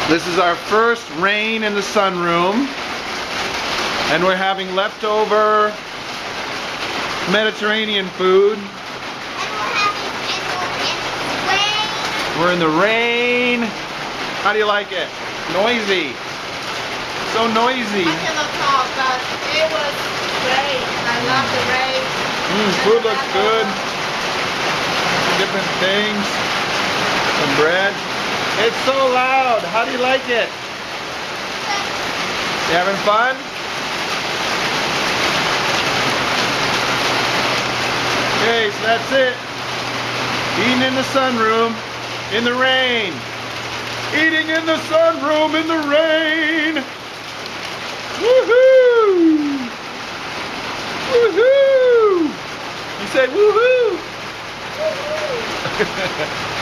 This is our first rain in the sunroom, and we're having leftover Mediterranean food. We're in the rain. How do you like it? Noisy. So noisy. I cannot talk, but it was great. I love the rain. Food looks good. Different things. Some bread. It's so loud. How do you like it? You having fun? Okay, so that's it. Eating in the sunroom, in the rain. Eating in the sunroom, in the rain. Woohoo! Woohoo! You say woohoo! Woohoo!